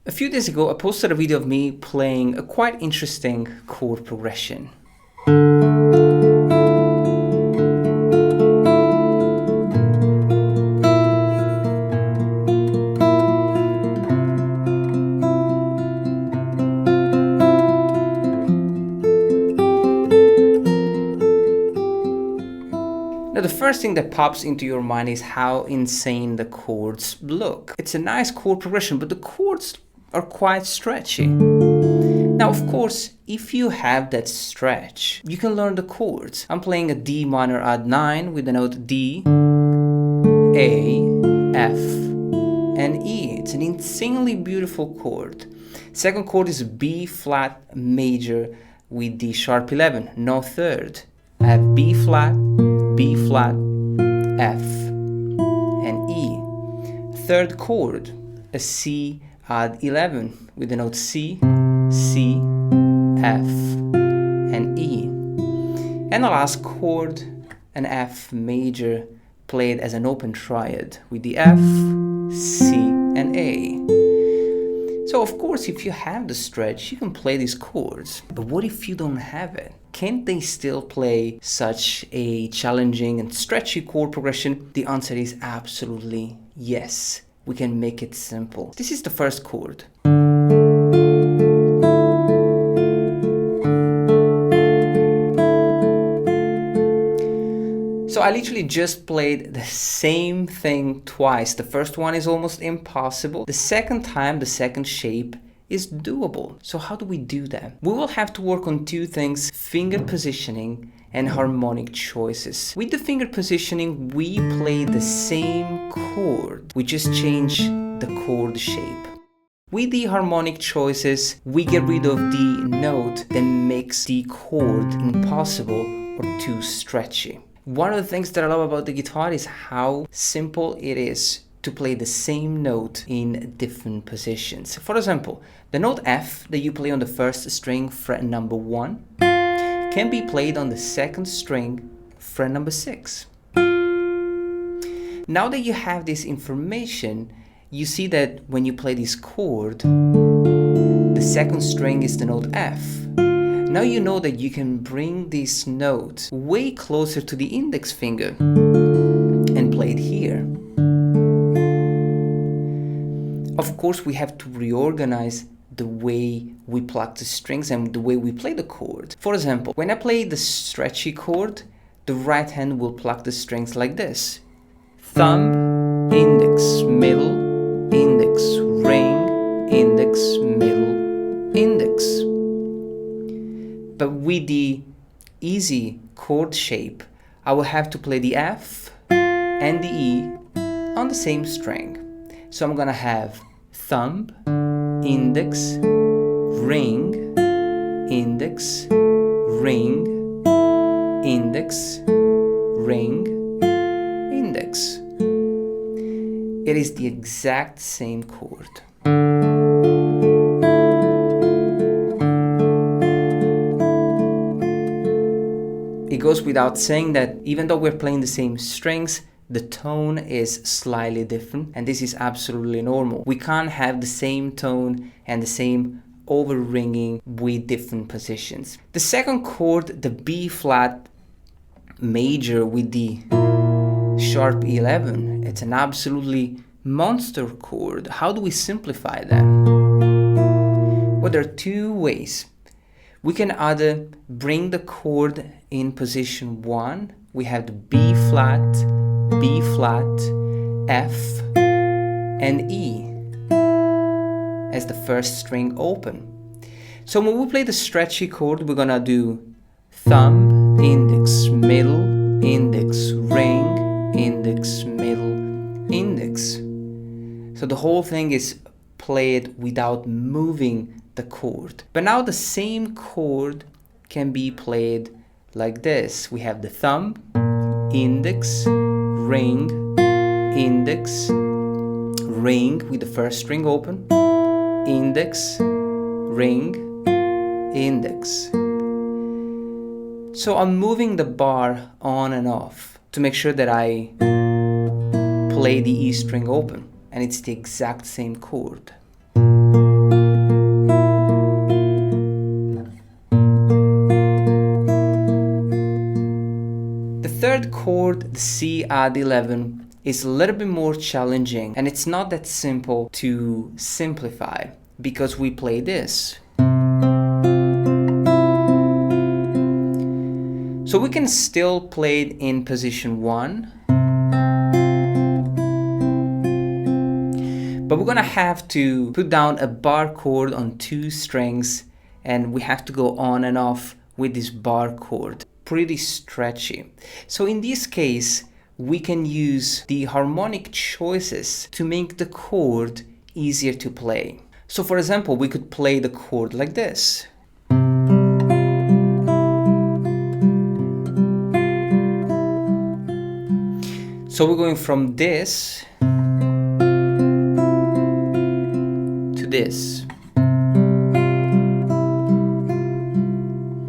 A few days ago, I posted a video of me playing a quite interesting chord progression. Now, the first thing that pops into your mind is how insane the chords look. It's a nice chord progression, but the chords are quite stretchy. Now, of course, if you have that stretch, you can learn the chords. I'm playing a D minor odd 9 with the note D, A, F, and E. It's an insanely beautiful chord. Second chord is B flat major with D sharp 11, no third. I have B flat, F, and E. Third chord, a C odd 11 with the note C, C, F, and E. And the last chord, an F major played as an open triad with the F, C, and A. So of course, if you have the stretch, you can play these chords. But what if you don't have it? Can't they still play such a challenging and stretchy chord progression? The answer is absolutely yes. We can make it simple. This is the first chord. So I literally just played the same thing twice. The first one is almost impossible. The second time, the second shape is doable. So how do we do that? We will have to work on two things: finger positioning and harmonic choices. With the finger positioning, we play the same chord. We just change the chord shape. With the harmonic choices, we get rid of the note that makes the chord impossible or too stretchy. One of the things that I love about the guitar is how simple it is to play the same note in different positions. For example, the note F that you play on the first string, fret number 1, can be played on the second string, fret number 6. Now that you have this information, you see that when you play this chord, the second string is the note F. Now you know that you can bring this note way closer to the index finger and play it here. Of course, we have to reorganize the way we pluck the strings and the way we play the chord. For example, when I play the stretchy chord, the right hand will pluck the strings like this: thumb, index, middle, index, ring, index, middle, index. But with the easy chord shape, I will have to play the F and the E on the same string. So I'm gonna have thumb, index, ring, index, ring, index, ring, index. It is the exact same chord. It goes without saying that even though we're playing the same strings, the tone is slightly different, and this is absolutely normal. We can't have the same tone and the same over-ringing with different positions. The second chord, the B flat major with the sharp 11, it's an absolutely monster chord. How do we simplify that? Well, there are two ways. We can either bring the chord in position 1, we have the B flat, F, and E as the first string open. So when we play the stretchy chord, we're gonna do thumb, index, middle, index, ring, index, middle, index. So the whole thing is played without moving the chord. But now the same chord can be played like this. We have the thumb, index, ring, index, ring with the first string open, index, ring, index. So I'm moving the bar on and off to make sure that I play the E string open, and it's the exact same chord. C add 11 is a little bit more challenging, and it's not that simple to simplify because we play this. So we can still play it in position 1, but we're gonna have to put down a bar chord on 2 strings, and we have to go on and off with this bar chord. Pretty stretchy. So in this case, we can use the harmonic choices to make the chord easier to play. So for example, we could play the chord like this. So we're going from this to this.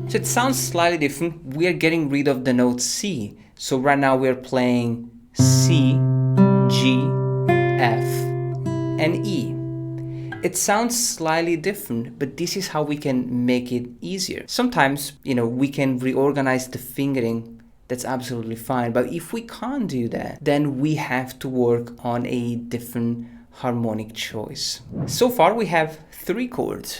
So it sounds slightly different. We are getting rid of the note C. So right now we're playing C, G, F, and E. It sounds slightly different, but this is how we can make it easier. Sometimes, we can reorganize the fingering. That's absolutely fine. But if we can't do that, then we have to work on a different harmonic choice. So far we have 3 chords.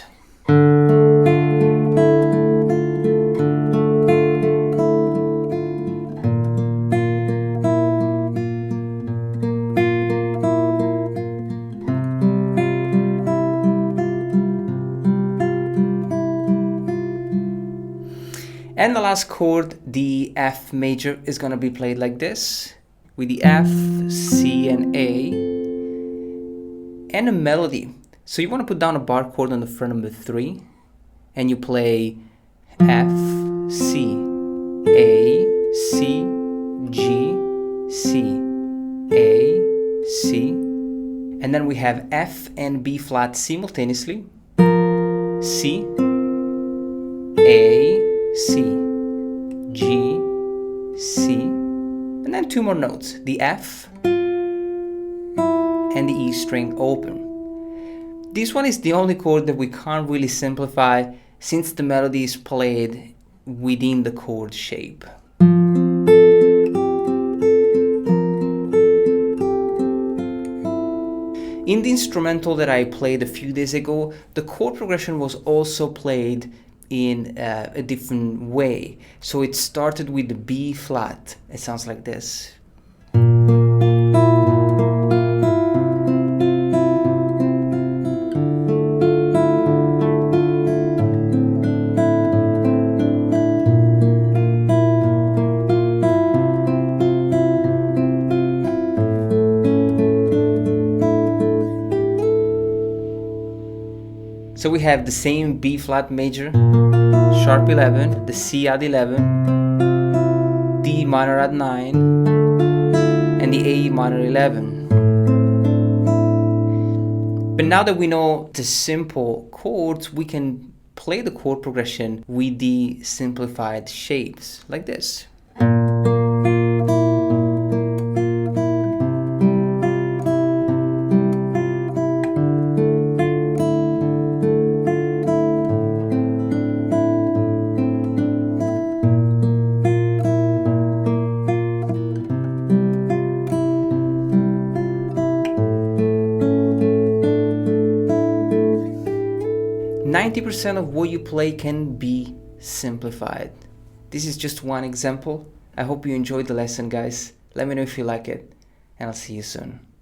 And the last chord, the F major, is gonna be played like this, with the F, C, and A, and a melody. So you wanna put down a bar chord on the fret number 3, and you play F, C, A, C, G, C, A, C, and then we have F and B flat simultaneously, C, A, C, G, C, and then 2 more notes, the F and the E string open. This one is the only chord that we can't really simplify since the melody is played within the chord shape. In the instrumental that I played a few days ago, the chord progression was also played in a different way. So it started with the B flat. It sounds like this. So we have the same B flat major, sharp 11, the C add 11, D minor add 9, and the A minor 11. But now that we know the simple chords, we can play the chord progression with the simplified shapes, like this. 90% of what you play can be simplified. This is just one example. I hope you enjoyed the lesson, guys. Let me know if you like it, and I'll see you soon.